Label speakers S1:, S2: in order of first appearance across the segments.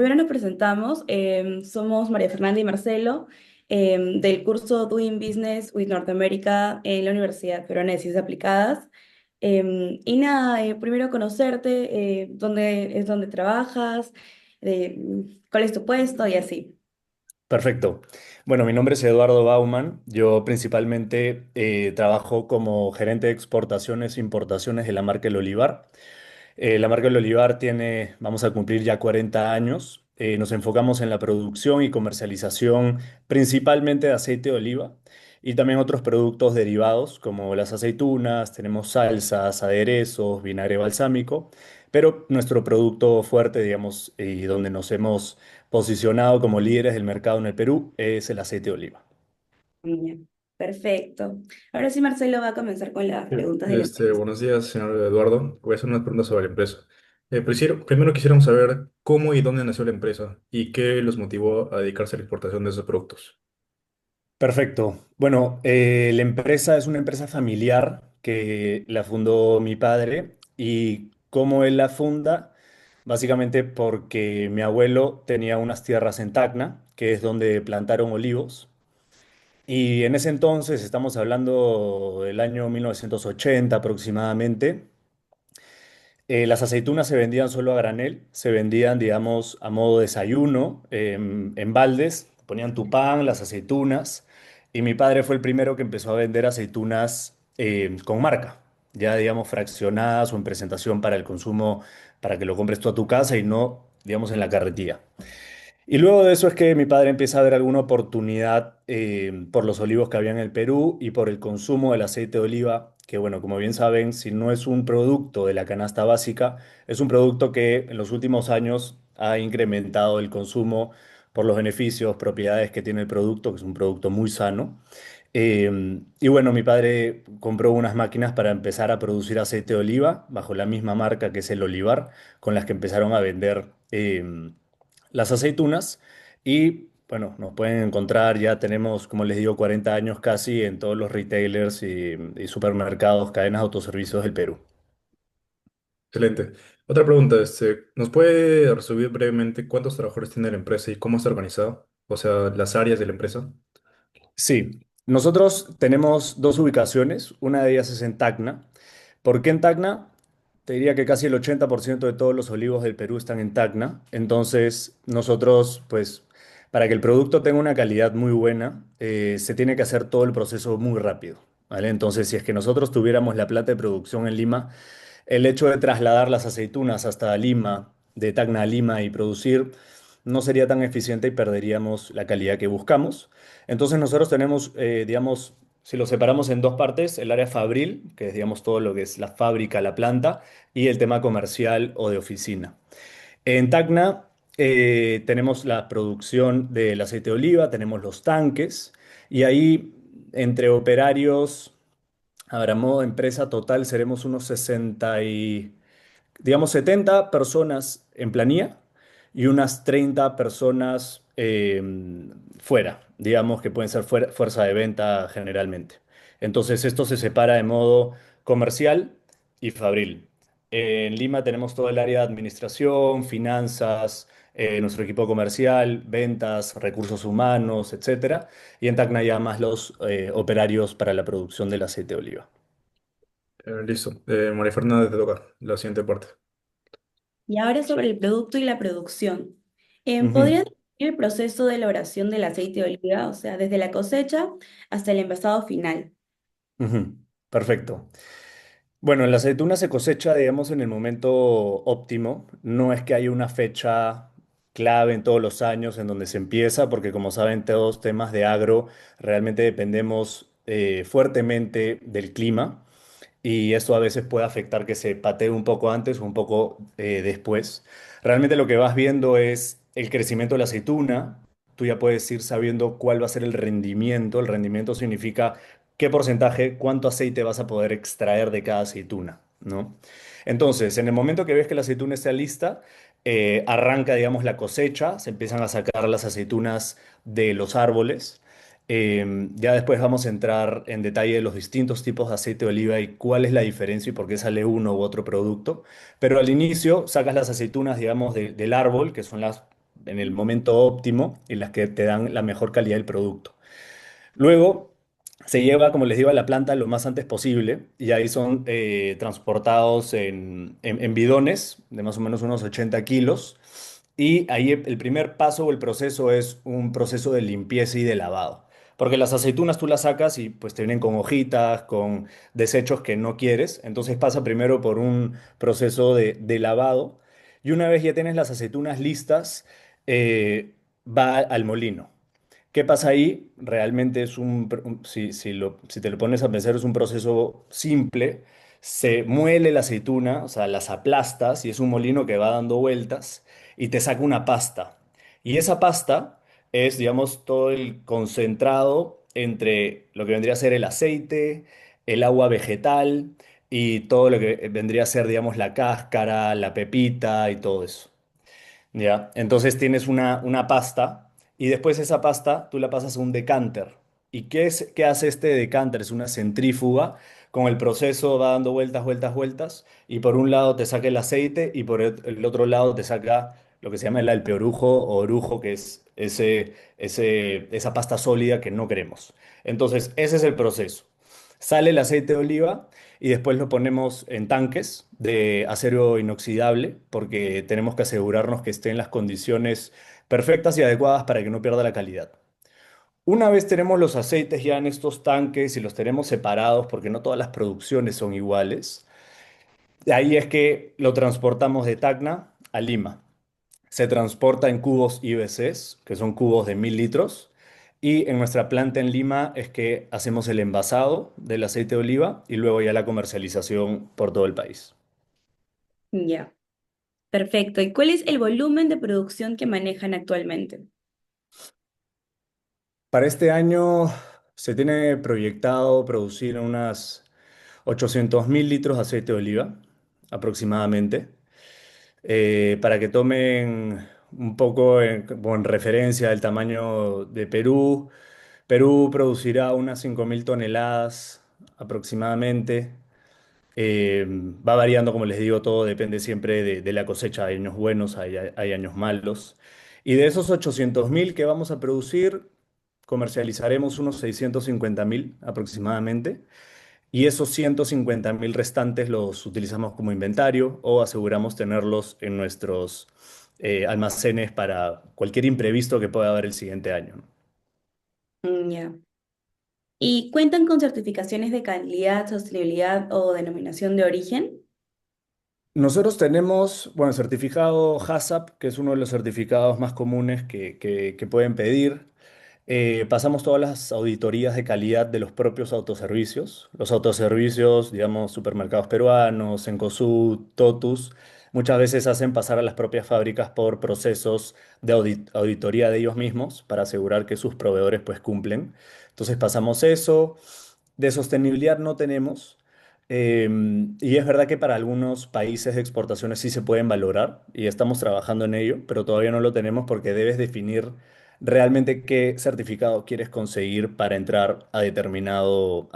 S1: Primero nos presentamos, somos María Fernanda y Marcelo del curso Doing Business with North America en la Universidad Peruana de Ciencias Aplicadas. Y nada, primero conocerte, dónde es donde trabajas, cuál es tu puesto y así.
S2: Perfecto. Bueno, mi nombre es Eduardo Bauman. Yo principalmente trabajo como gerente de exportaciones e importaciones de la marca El Olivar. La marca El Olivar vamos a cumplir ya 40 años. Nos enfocamos en la producción y comercialización principalmente de aceite de oliva y también otros productos derivados como las aceitunas, tenemos salsas, aderezos, vinagre balsámico, pero nuestro producto fuerte, digamos, y donde nos hemos posicionado como líderes del mercado en el Perú es el aceite de oliva.
S1: Bien, perfecto. Ahora sí, Marcelo va a comenzar con las
S3: Sí.
S1: preguntas de la empresa.
S3: Buenos días, señor Eduardo. Voy a hacer unas preguntas sobre la empresa. Primero quisiéramos saber cómo y dónde nació la empresa y qué los motivó a dedicarse a la exportación de esos productos.
S2: Perfecto. Bueno, la empresa es una empresa familiar que la fundó mi padre y cómo él la funda, básicamente porque mi abuelo tenía unas tierras en Tacna, que es donde plantaron olivos. Y en ese entonces, estamos hablando del año 1980 aproximadamente, las aceitunas se vendían solo a granel, se vendían, digamos, a modo desayuno, en baldes, ponían tu pan, las aceitunas, y mi padre fue el primero que empezó a vender aceitunas con marca, ya, digamos, fraccionadas o en presentación para el consumo, para que lo compres tú a tu casa y no, digamos, en la carretilla. Y luego de eso es que mi padre empieza a ver alguna oportunidad por los olivos que había en el Perú y por el consumo del aceite de oliva, que bueno, como bien saben, si no es un producto de la canasta básica, es un producto que en los últimos años ha incrementado el consumo por los beneficios, propiedades que tiene el producto, que es un producto muy sano. Y bueno, mi padre compró unas máquinas para empezar a producir aceite de oliva bajo la misma marca que es el Olivar, con las que empezaron a vender las aceitunas. Y bueno, nos pueden encontrar, ya tenemos, como les digo, 40 años casi en todos los retailers y supermercados, cadenas de autoservicios del Perú.
S3: Excelente. Otra pregunta, ¿nos puede resumir brevemente cuántos trabajadores tiene la empresa y cómo está organizado? O sea, las áreas de la empresa.
S2: Sí, nosotros tenemos dos ubicaciones, una de ellas es en Tacna. ¿Por qué en Tacna? Te diría que casi el 80% de todos los olivos del Perú están en Tacna. Entonces, nosotros, pues, para que el producto tenga una calidad muy buena, se tiene que hacer todo el proceso muy rápido, ¿vale? Entonces, si es que nosotros tuviéramos la planta de producción en Lima, el hecho de trasladar las aceitunas hasta Lima, de Tacna a Lima y producir, no sería tan eficiente y perderíamos la calidad que buscamos. Entonces nosotros tenemos, digamos, si lo separamos en dos partes, el área fabril, que es, digamos, todo lo que es la fábrica, la planta, y el tema comercial o de oficina. En Tacna tenemos la producción del aceite de oliva, tenemos los tanques, y ahí entre operarios, a ver, a modo de empresa total seremos unos 60 y, digamos, 70 personas en planilla y unas 30 personas fuera, digamos que pueden ser fuerza de venta generalmente. Entonces, esto se separa de modo comercial y fabril. En Lima tenemos todo el área de administración, finanzas, nuestro equipo comercial, ventas, recursos humanos, etcétera. Y en Tacna ya más los operarios para la producción del aceite de oliva.
S3: Listo. María Fernanda, te toca la siguiente parte.
S1: Y ahora sobre el producto y la producción.
S2: Ujú,
S1: ¿Podrías describir el proceso de elaboración del aceite de oliva, o sea, desde la cosecha hasta el envasado final?
S2: ujú. Perfecto. Bueno, la aceituna se cosecha, digamos, en el momento óptimo. No es que haya una fecha clave en todos los años en donde se empieza, porque como saben, todos temas de agro realmente dependemos fuertemente del clima y esto a veces puede afectar que se patee un poco antes o un poco después. Realmente lo que vas viendo es el crecimiento de la aceituna. Tú ya puedes ir sabiendo cuál va a ser el rendimiento. El rendimiento significa qué porcentaje, cuánto aceite vas a poder extraer de cada aceituna, ¿no? Entonces, en el momento que ves que la aceituna está lista, arranca, digamos, la cosecha, se empiezan a sacar las aceitunas de los árboles. Ya después vamos a entrar en detalle de los distintos tipos de aceite de oliva y cuál es la diferencia y por qué sale uno u otro producto. Pero al inicio sacas las aceitunas, digamos, del árbol, que son las en el momento óptimo y las que te dan la mejor calidad del producto. Luego se lleva, como les digo, a la planta lo más antes posible y ahí son transportados en bidones de más o menos unos 80 kilos. Y ahí el primer paso o el proceso es un proceso de limpieza y de lavado. Porque las aceitunas tú las sacas y pues te vienen con hojitas, con desechos que no quieres. Entonces pasa primero por un proceso de lavado. Y una vez ya tienes las aceitunas listas, va al molino. ¿Qué pasa ahí? Realmente es si te lo pones a pensar, es un proceso simple. Se muele la aceituna, o sea, las aplastas y es un molino que va dando vueltas y te saca una pasta. Y esa pasta es, digamos, todo el concentrado entre lo que vendría a ser el aceite, el agua vegetal y todo lo que vendría a ser, digamos, la cáscara, la pepita y todo eso. ¿Ya? Entonces tienes una pasta y después esa pasta tú la pasas a un decanter. ¿Y qué hace este decanter? Es una centrífuga. Con el proceso va dando vueltas, vueltas, vueltas y por un lado te saca el aceite y por el otro lado te saca lo que se llama el alpeorujo o orujo, que es esa pasta sólida que no queremos. Entonces ese es el proceso. Sale el aceite de oliva y después lo ponemos en tanques de acero inoxidable porque tenemos que asegurarnos que esté en las condiciones perfectas y adecuadas para que no pierda la calidad. Una vez tenemos los aceites ya en estos tanques y los tenemos separados porque no todas las producciones son iguales, de ahí es que lo transportamos de Tacna a Lima. Se transporta en cubos IBCs, que son cubos de 1000 litros. Y en nuestra planta en Lima es que hacemos el envasado del aceite de oliva y luego ya la comercialización por todo el país.
S1: Ya, perfecto. ¿Y cuál es el volumen de producción que manejan actualmente?
S2: Para este año se tiene proyectado producir unas 800.000 litros de aceite de oliva aproximadamente. Para que tomen un poco como en referencia el tamaño de Perú. Perú producirá unas 5.000 toneladas aproximadamente. Va variando, como les digo, todo depende siempre de la cosecha. Hay años buenos, hay años malos. Y de esos 800.000 que vamos a producir, comercializaremos unos 650.000 aproximadamente. Y esos 150.000 restantes los utilizamos como inventario o aseguramos tenerlos en nuestros almacenes para cualquier imprevisto que pueda haber el siguiente año, ¿no?
S1: Ya. ¿Y cuentan con certificaciones de calidad, sostenibilidad o denominación de origen?
S2: Nosotros tenemos, bueno, certificado HACCP, que es uno de los certificados más comunes que pueden pedir. Pasamos todas las auditorías de calidad de los propios autoservicios. Los autoservicios, digamos, supermercados peruanos, Cencosud, Totus, muchas veces hacen pasar a las propias fábricas por procesos de auditoría de ellos mismos para asegurar que sus proveedores pues cumplen. Entonces pasamos eso. De sostenibilidad no tenemos. Y es verdad que para algunos países de exportaciones sí se pueden valorar y estamos trabajando en ello, pero todavía no lo tenemos porque debes definir realmente qué certificado quieres conseguir para entrar a determinado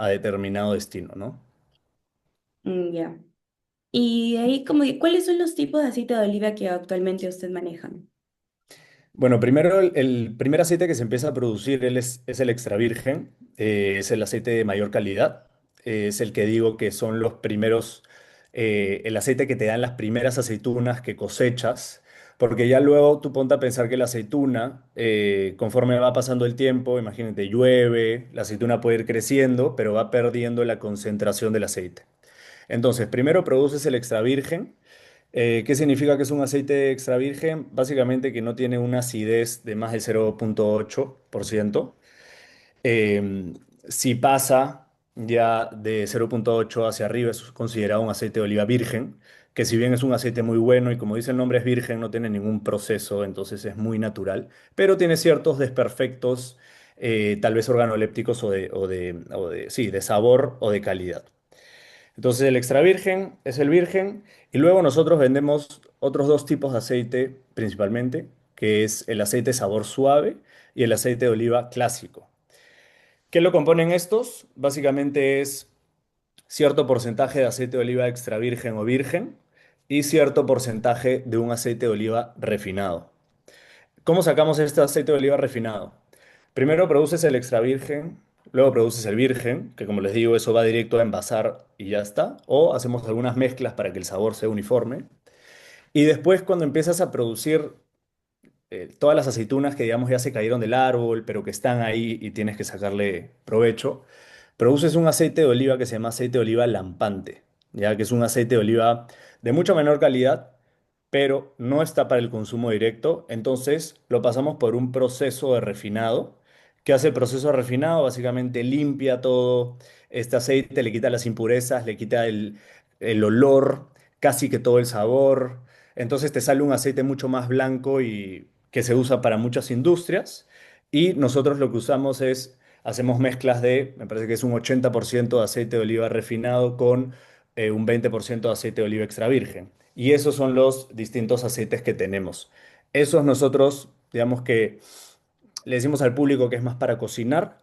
S2: destino, ¿no?
S1: Ya. Y ahí, como, ¿cuáles son los tipos de aceite de oliva que actualmente usted maneja?
S2: Bueno, primero el primer aceite que se empieza a producir es el extra virgen, es el aceite de mayor calidad, es el que digo que son los primeros, el aceite que te dan las primeras aceitunas que cosechas, porque ya luego tú ponte a pensar que la aceituna, conforme va pasando el tiempo, imagínate, llueve, la aceituna puede ir creciendo, pero va perdiendo la concentración del aceite. Entonces, primero produces el extra virgen. ¿Qué significa que es un aceite extra virgen? Básicamente que no tiene una acidez de más de 0,8%. Eh, si pasa ya de 0,8 hacia arriba, es considerado un aceite de oliva virgen, que si bien es un aceite muy bueno y como dice el nombre es virgen, no tiene ningún proceso, entonces es muy natural, pero tiene ciertos desperfectos, tal vez organolépticos sí, de sabor o de calidad. Entonces el extra virgen es el virgen y luego nosotros vendemos otros dos tipos de aceite principalmente, que es el aceite sabor suave y el aceite de oliva clásico. ¿Qué lo componen estos? Básicamente es cierto porcentaje de aceite de oliva extra virgen o virgen y cierto porcentaje de un aceite de oliva refinado. ¿Cómo sacamos este aceite de oliva refinado? Primero produces el extra virgen, luego produces el virgen, que como les digo, eso va directo a envasar y ya está. O hacemos algunas mezclas para que el sabor sea uniforme. Y después cuando empiezas a producir todas las aceitunas que digamos ya se cayeron del árbol, pero que están ahí y tienes que sacarle provecho, produces un aceite de oliva que se llama aceite de oliva lampante, ya que es un aceite de oliva de mucha menor calidad, pero no está para el consumo directo, entonces lo pasamos por un proceso de refinado. ¿Qué hace el proceso de refinado? Básicamente limpia todo este aceite, le quita las impurezas, le quita el olor, casi que todo el sabor. Entonces te sale un aceite mucho más blanco y que se usa para muchas industrias. Y nosotros lo que usamos es, hacemos mezclas de, me parece que es un 80% de aceite de oliva refinado con un 20% de aceite de oliva extra virgen. Y esos son los distintos aceites que tenemos. Esos nosotros, digamos que le decimos al público que es más para cocinar,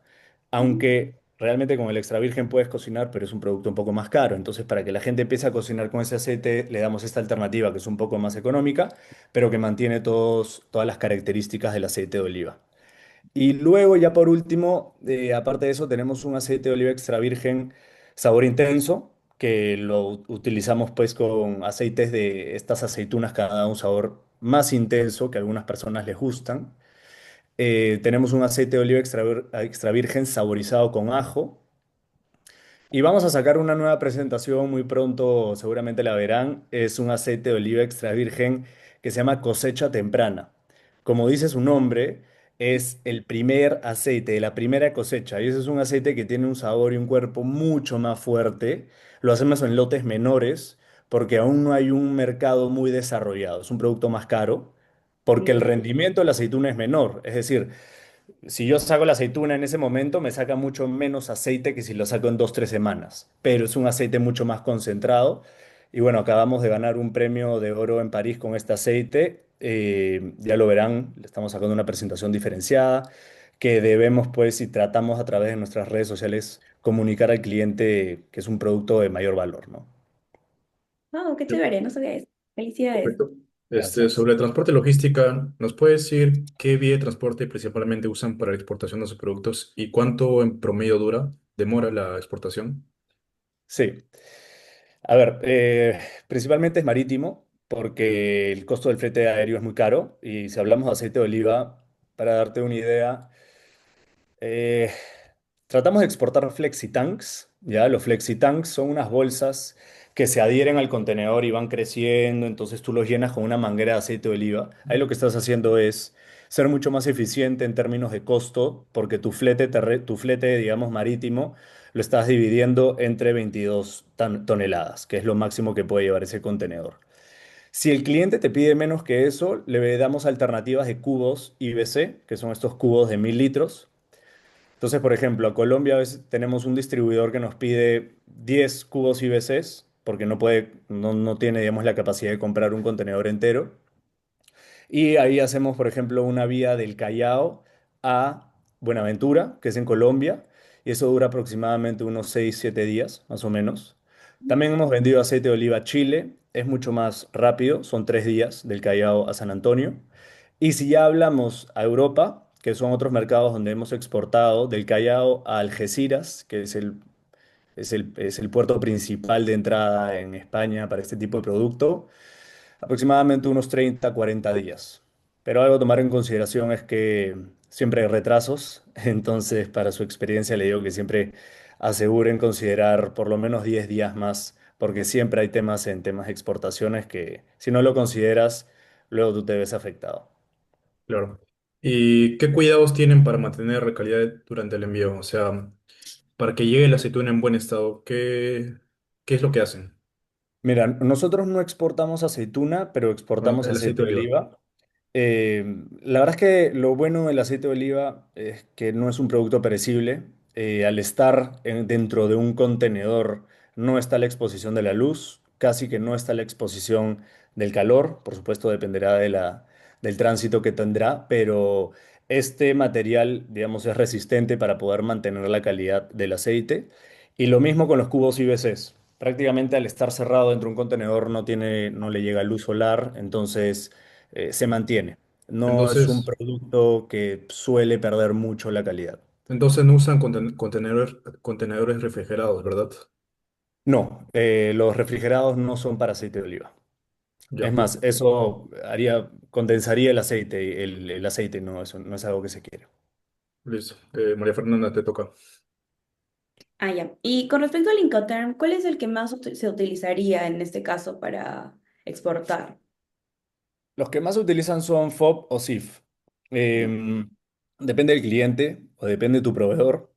S2: aunque realmente con el extra virgen puedes cocinar, pero es un producto un poco más caro. Entonces, para que la gente empiece a cocinar con ese aceite, le damos esta alternativa que es un poco más económica, pero que mantiene todas las características del aceite de oliva. Y luego, ya por último, aparte de eso, tenemos un aceite de oliva extra virgen sabor intenso, que lo utilizamos pues con aceites de estas aceitunas que dan un sabor más intenso que a algunas personas les gustan. Tenemos un aceite de oliva extra virgen saborizado con ajo. Y vamos a sacar una nueva presentación muy pronto, seguramente la verán. Es un aceite de oliva extra virgen que se llama cosecha temprana. Como dice su nombre, es el primer aceite de la primera cosecha. Y ese es un aceite que tiene un sabor y un cuerpo mucho más fuerte. Lo hacemos en lotes menores porque aún no hay un mercado muy desarrollado. Es un producto más caro porque el
S1: Mm.
S2: rendimiento de la aceituna es menor. Es decir, si yo saco la aceituna en ese momento, me saca mucho menos aceite que si lo saco en 2, 3 semanas. Pero es un aceite mucho más concentrado. Y bueno, acabamos de ganar un premio de oro en París con este aceite. Ya lo verán, le estamos sacando una presentación diferenciada que debemos, pues, si tratamos a través de nuestras redes sociales, comunicar al cliente que es un producto de mayor valor, ¿no?
S1: Oh, qué chévere, no sabía eso. Felicidades.
S3: Perfecto.
S2: Gracias.
S3: Sobre el transporte y logística, ¿nos puede decir qué vía de transporte principalmente usan para la exportación de sus productos y cuánto en promedio demora la exportación?
S2: Sí. A ver, principalmente es marítimo, porque el costo del flete aéreo es muy caro. Y si hablamos de aceite de oliva, para darte una idea, eh, tratamos de exportar flexitanks, ¿ya? Los flexitanks son unas bolsas que se adhieren al contenedor y van creciendo, entonces tú los llenas con una manguera de aceite de oliva. Ahí lo que estás haciendo es ser mucho más eficiente en términos de costo, porque tu flete, digamos, marítimo, lo estás dividiendo entre 22 toneladas, que es lo máximo que puede llevar ese contenedor. Si el cliente te pide menos que eso, le damos alternativas de cubos IBC, que son estos cubos de 1000 litros. Entonces, por ejemplo, a Colombia a veces tenemos un distribuidor que nos pide 10 cubos IBCs porque no tiene, digamos, la capacidad de comprar un contenedor entero. Y ahí hacemos, por ejemplo, una vía del Callao a Buenaventura, que es en Colombia, y eso dura aproximadamente unos 6, 7 días, más o menos. También hemos vendido aceite de oliva a Chile, es mucho más rápido, son 3 días del Callao a San Antonio. Y si ya hablamos a Europa, que son otros mercados donde hemos exportado, del Callao a Algeciras, que es el puerto principal de entrada en España para este tipo de producto, aproximadamente unos 30, 40 días. Pero algo a tomar en consideración es que siempre hay retrasos, entonces para su experiencia le digo que siempre aseguren considerar por lo menos 10 días más, porque siempre hay temas en temas de exportaciones que si no lo consideras, luego tú te ves afectado.
S3: Claro. ¿Y qué cuidados tienen para mantener la calidad durante el envío? O sea, para que llegue la aceituna en buen estado, ¿qué es lo que hacen?
S2: Mira, nosotros no exportamos aceituna, pero
S3: Bueno,
S2: exportamos
S3: el aceite
S2: aceite
S3: de
S2: de
S3: oliva.
S2: oliva. La verdad es que lo bueno del aceite de oliva es que no es un producto perecible. Al estar dentro de un contenedor no está la exposición de la luz, casi que no está la exposición del calor. Por supuesto, dependerá del tránsito que tendrá, pero este material, digamos, es resistente para poder mantener la calidad del aceite. Y lo mismo con los cubos IBCs. Prácticamente al estar cerrado dentro de un contenedor no le llega luz solar, entonces se mantiene. No es un
S3: Entonces,
S2: producto que suele perder mucho la calidad.
S3: entonces no usan contenedores refrigerados, ¿verdad?
S2: No, los refrigerados no son para aceite de oliva. Es
S3: Ya,
S2: más, eso condensaría el aceite, y el aceite no, eso no es algo que se quiere.
S3: listo. María Fernanda, te toca.
S1: Ah, ya. Y con respecto al Incoterm, ¿cuál es el que más se utilizaría en este caso para exportar?
S2: Los que más se utilizan son FOB o SIF. Em, Depende del cliente o depende de tu proveedor.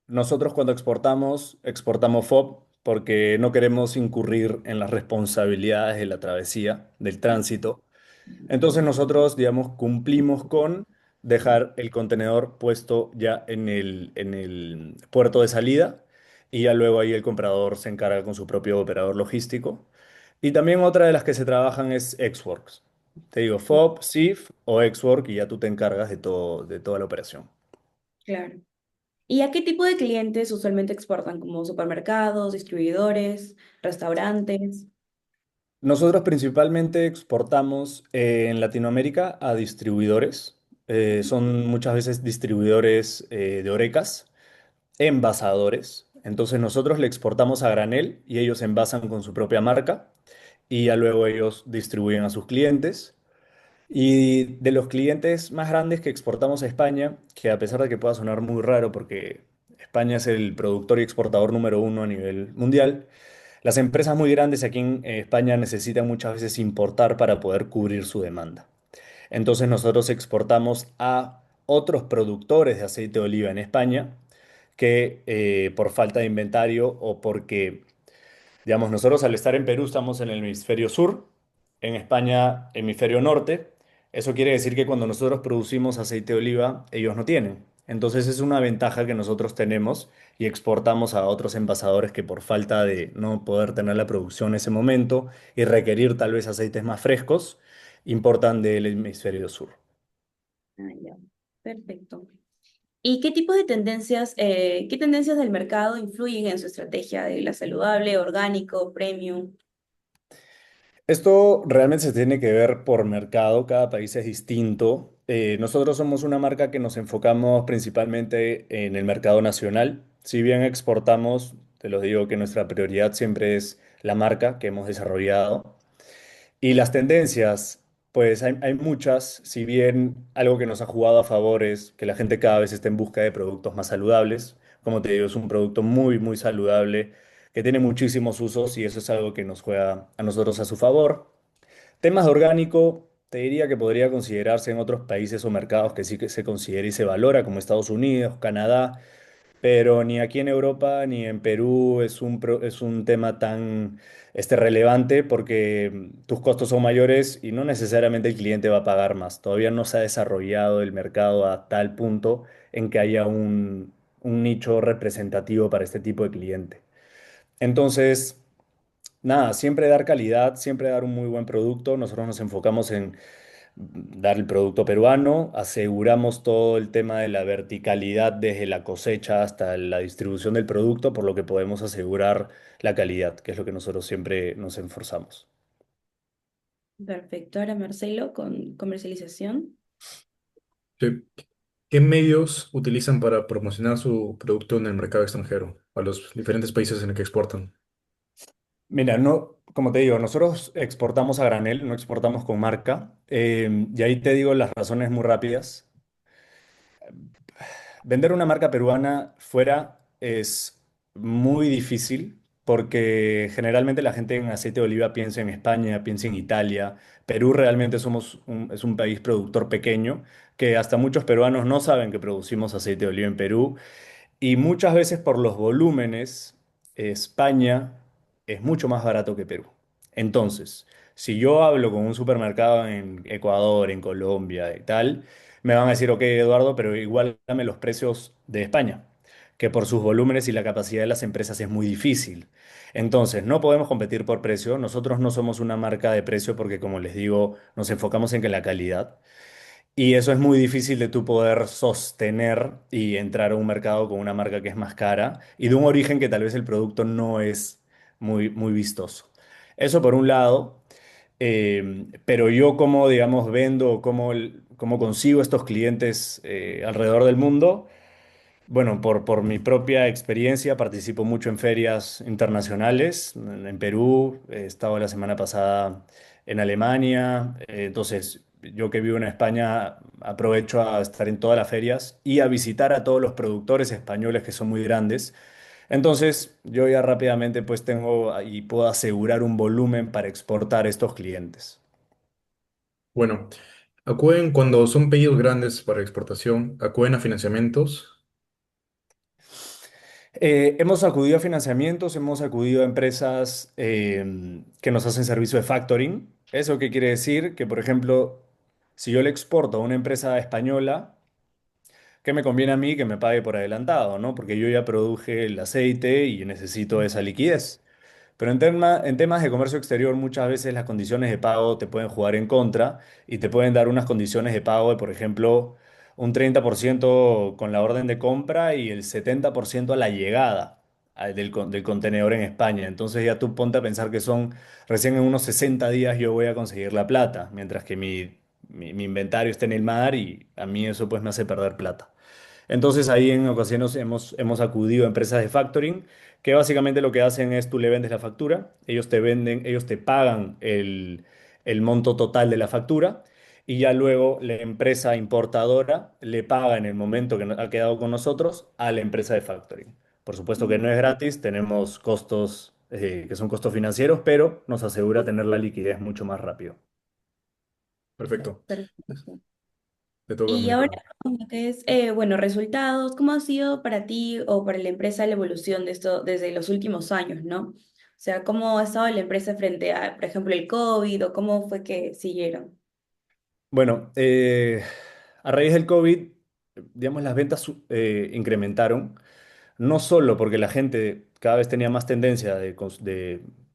S2: Nosotros cuando exportamos, exportamos FOB porque no queremos incurrir en las responsabilidades de la travesía, del tránsito. Entonces nosotros, digamos, cumplimos con dejar el contenedor puesto ya en el puerto de salida y ya luego ahí el comprador se encarga con su propio operador logístico. Y también otra de las que se trabajan es Xworks. Te digo, FOB, SIF o Xwork y ya tú te encargas de todo, de toda la operación.
S1: Claro. ¿Y a qué tipo de clientes usualmente exportan? ¿Como supermercados, distribuidores, restaurantes?
S2: Nosotros principalmente exportamos en Latinoamérica a distribuidores. Son muchas veces distribuidores de Orecas, envasadores. Entonces nosotros le exportamos a granel y ellos envasan con su propia marca y ya luego ellos distribuyen a sus clientes. Y de los clientes más grandes que exportamos a España, que a pesar de que pueda sonar muy raro porque España es el productor y exportador número uno a nivel mundial, las empresas muy grandes aquí en España necesitan muchas veces importar para poder cubrir su demanda. Entonces nosotros exportamos a otros productores de aceite de oliva en España que por falta de inventario o porque, digamos, nosotros al estar en Perú estamos en el hemisferio sur, en España hemisferio norte. Eso quiere decir que cuando nosotros producimos aceite de oliva, ellos no tienen. Entonces es una ventaja que nosotros tenemos y exportamos a otros envasadores que por falta de no poder tener la producción en ese momento y requerir tal vez aceites más frescos, importan del hemisferio sur.
S1: Ah, ya. Perfecto. ¿Y qué tendencias del mercado influyen en su estrategia de la saludable, orgánico, premium?
S2: Esto realmente se tiene que ver por mercado, cada país es distinto. Nosotros somos una marca que nos enfocamos principalmente en el mercado nacional. Si bien exportamos, te lo digo que nuestra prioridad siempre es la marca que hemos desarrollado. Y las tendencias, pues hay muchas, si bien algo que nos ha jugado a favor es que la gente cada vez está en busca de productos más saludables. Como te digo, es un producto muy, muy saludable, que tiene muchísimos usos y eso es algo que nos juega a nosotros a su favor. Temas de orgánico, te diría que podría considerarse en otros países o mercados que sí que se considera y se valora, como Estados Unidos, Canadá, pero ni aquí en Europa ni en Perú es un tema tan relevante porque tus costos son mayores y no necesariamente el cliente va a pagar más. Todavía no se ha desarrollado el mercado a tal punto en que haya un nicho representativo para este tipo de cliente. Entonces, nada, siempre dar calidad, siempre dar un muy buen producto. Nosotros nos enfocamos en dar el producto peruano, aseguramos todo el tema de la verticalidad desde la cosecha hasta la distribución del producto, por lo que podemos asegurar la calidad, que es lo que nosotros siempre nos esforzamos.
S1: Perfecto. Ahora Marcelo con comercialización.
S3: ¿Qué, qué medios utilizan para promocionar su producto en el mercado extranjero, a los diferentes países en el que exportan?
S2: Mira, no, como te digo, nosotros exportamos a granel, no exportamos con marca, y ahí te digo las razones muy rápidas. Vender una marca peruana fuera es muy difícil porque generalmente la gente en aceite de oliva piensa en España, piensa en Italia. Perú realmente es un país productor pequeño que hasta muchos peruanos no saben que producimos aceite de oliva en Perú y muchas veces por los volúmenes, España es mucho más barato que Perú. Entonces, si yo hablo con un supermercado en Ecuador, en Colombia y tal, me van a decir, ok, Eduardo, pero igual dame los precios de España, que por sus volúmenes y la capacidad de las empresas es muy difícil. Entonces, no podemos competir por precio. Nosotros no somos una marca de precio porque, como les digo, nos enfocamos en que la calidad. Y eso es muy difícil de tú poder sostener y entrar a un mercado con una marca que es más cara y de un origen que tal vez el producto no es muy, muy vistoso. Eso por un lado. Pero yo como, digamos, vendo, cómo consigo estos clientes alrededor del mundo. Bueno, por mi propia experiencia, participo mucho en ferias internacionales. En Perú, he estado la semana pasada en Alemania. Entonces, yo que vivo en España, aprovecho a estar en todas las ferias y a visitar a todos los productores españoles que son muy grandes. Entonces, yo ya rápidamente pues tengo y puedo asegurar un volumen para exportar a estos clientes.
S3: Bueno, acuden cuando son pedidos grandes para exportación, acuden a financiamientos.
S2: Hemos acudido a financiamientos, hemos acudido a empresas que nos hacen servicio de factoring. ¿Eso qué quiere decir? Que, por ejemplo, si yo le exporto a una empresa española, ¿qué me conviene a mí que me pague por adelantado, ¿no? Porque yo ya produje el aceite y necesito esa liquidez. Pero en temas de comercio exterior, muchas veces las condiciones de pago te pueden jugar en contra y te pueden dar unas condiciones de pago de, por ejemplo, un 30% con la orden de compra y el 70% a la llegada del contenedor en España. Entonces ya tú ponte a pensar que son recién en unos 60 días yo voy a conseguir la plata, mientras que mi inventario está en el mar y a mí eso pues me hace perder plata. Entonces ahí en ocasiones hemos acudido a empresas de factoring que básicamente lo que hacen es tú le vendes la factura, ellos te venden, ellos te pagan el monto total de la factura y ya luego la empresa importadora le paga en el momento que ha quedado con nosotros a la empresa de factoring. Por supuesto que no es gratis, tenemos costos que son costos financieros, pero nos asegura tener la liquidez mucho más rápido.
S3: Perfecto.
S1: Perfecto.
S3: Te toca,
S1: Y ahora,
S3: Mónica.
S1: con lo que es, bueno, resultados, ¿cómo ha sido para ti o para la empresa la evolución de esto desde los últimos años, ¿no? O sea, ¿cómo ha estado la empresa frente a, por ejemplo, el COVID o cómo fue que siguieron?
S2: Bueno, a raíz del COVID, digamos, las ventas incrementaron. No solo porque la gente cada vez tenía más tendencia de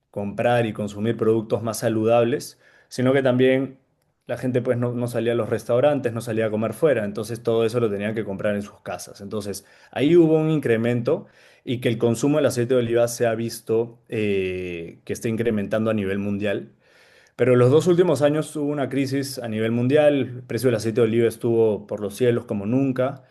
S2: comprar y consumir productos más saludables, sino que también la gente pues no salía a los restaurantes, no salía a comer fuera, entonces todo eso lo tenían que comprar en sus casas. Entonces ahí hubo un incremento y que el consumo del aceite de oliva se ha visto que está incrementando a nivel mundial. Pero los dos últimos años hubo una crisis a nivel mundial, el precio del aceite de oliva estuvo por los cielos como nunca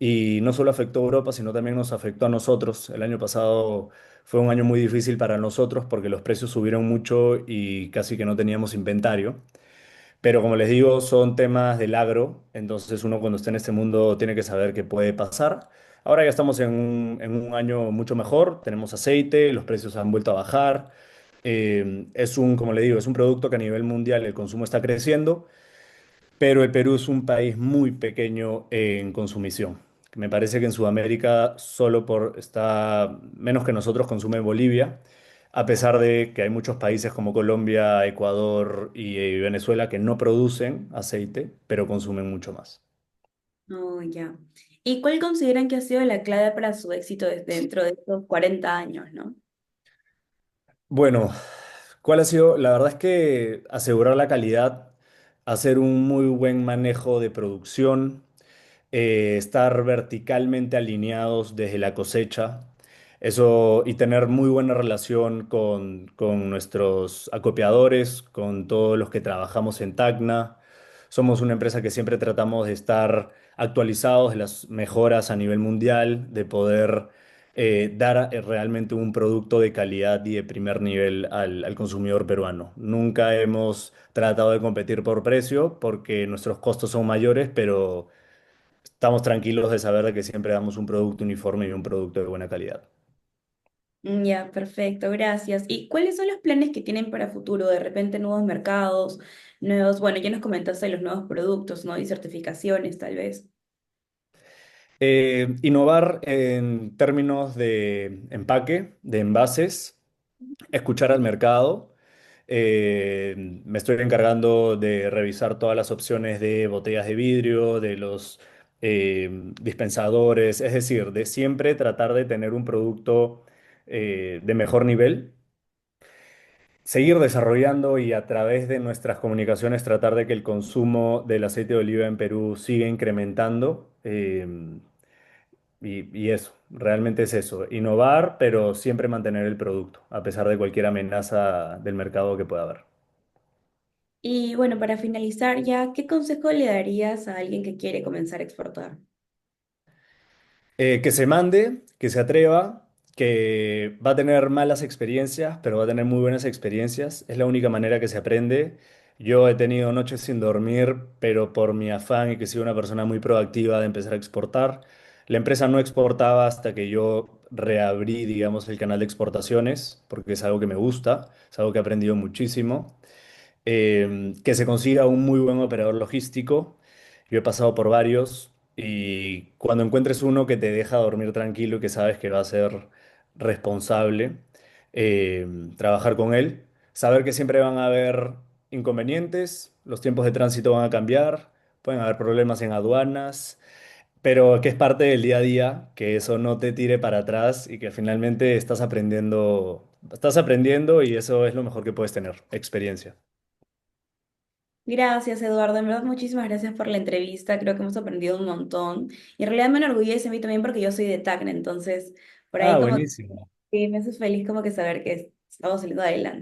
S2: y no solo afectó a Europa, sino también nos afectó a nosotros. El año pasado fue un año muy difícil para nosotros porque los precios subieron mucho y casi que no teníamos inventario. Pero como les digo, son temas del agro, entonces uno cuando está en este mundo tiene que saber qué puede pasar. Ahora ya estamos en un año mucho mejor, tenemos aceite, los precios han vuelto a bajar. Como le digo, es un producto que a nivel mundial el consumo está creciendo, pero el Perú es un país muy pequeño en consumición. Me parece que en Sudamérica está menos que nosotros consume Bolivia, a pesar de que hay muchos países como Colombia, Ecuador y Venezuela que no producen aceite, pero consumen mucho más.
S1: Oh, ya. ¿Y cuál consideran que ha sido la clave para su éxito dentro de estos 40 años, ¿no?
S2: Bueno, ¿cuál ha sido? La verdad es que asegurar la calidad, hacer un muy buen manejo de producción, estar verticalmente alineados desde la cosecha, eso y tener muy buena relación con nuestros acopiadores, con todos los que trabajamos en Tacna. Somos una empresa que siempre tratamos de estar actualizados de las mejoras a nivel mundial, de poder dar realmente un producto de calidad y de primer nivel al consumidor peruano. Nunca hemos tratado de competir por precio porque nuestros costos son mayores, pero estamos tranquilos de saber de que siempre damos un producto uniforme y un producto de buena calidad.
S1: Ya, perfecto, gracias. ¿Y cuáles son los planes que tienen para futuro? De repente nuevos mercados, nuevos, bueno, ya nos comentaste los nuevos productos, ¿no? Y certificaciones, tal vez.
S2: Innovar en términos de empaque, de envases, escuchar al mercado. Me estoy encargando de revisar todas las opciones de botellas de vidrio, de los dispensadores, es decir, de siempre tratar de tener un producto de mejor nivel, seguir desarrollando y a través de nuestras comunicaciones tratar de que el consumo del aceite de oliva en Perú siga incrementando. Y eso, realmente es eso, innovar, pero siempre mantener el producto, a pesar de cualquier amenaza del mercado que pueda haber.
S1: Y bueno, para finalizar ya, ¿qué consejo le darías a alguien que quiere comenzar a exportar?
S2: Que se mande, que se atreva, que va a tener malas experiencias, pero va a tener muy buenas experiencias. Es la única manera que se aprende. Yo he tenido noches sin dormir, pero por mi afán y que soy una persona muy proactiva de empezar a exportar. La empresa no exportaba hasta que yo reabrí, digamos, el canal de exportaciones, porque es algo que me gusta, es algo que he aprendido muchísimo. Que se consiga un muy buen operador logístico. Yo he pasado por varios y cuando encuentres uno que te deja dormir tranquilo y que sabes que va a ser responsable, trabajar con él, saber que siempre van a haber inconvenientes, los tiempos de tránsito van a cambiar, pueden haber problemas en aduanas, pero que es parte del día a día, que eso no te tire para atrás y que finalmente estás aprendiendo y eso es lo mejor que puedes tener, experiencia.
S1: Gracias, Eduardo. En verdad, muchísimas gracias por la entrevista. Creo que hemos aprendido un montón. Y en realidad me enorgullece a mí también porque yo soy de Tacna, entonces por ahí
S2: Ah,
S1: como
S2: buenísimo.
S1: que me hace feliz como que saber que estamos saliendo adelante.